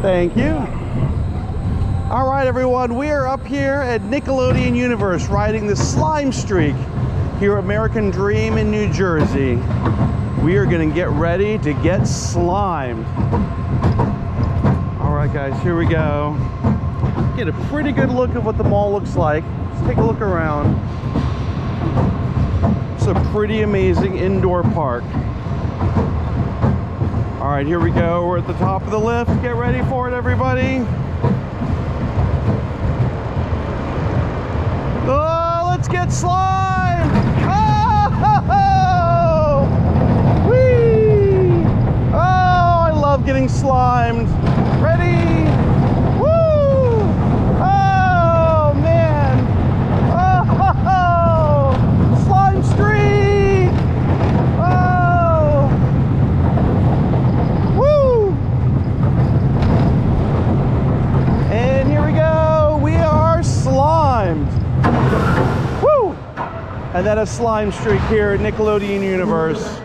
Thank you. All right, everyone, we are up here at Nickelodeon Universe riding the slime streak here at American Dream in New Jersey. We are going to get ready to get slimed. All right, guys, here we go. Get a pretty good look at what the mall looks like. Let's take a look around. It's a pretty amazing indoor park. All right, here we go. We're at the top of the lift. Get ready for it, everybody. Oh, let's get slimed! Oh! Whee! Oh, I love getting slimed. Ready? Woo! Oh, man! Oh! Slime streak! Oh! Woo! And here we go. We are slimed. Woo! And then a slime streak here at Nickelodeon Universe.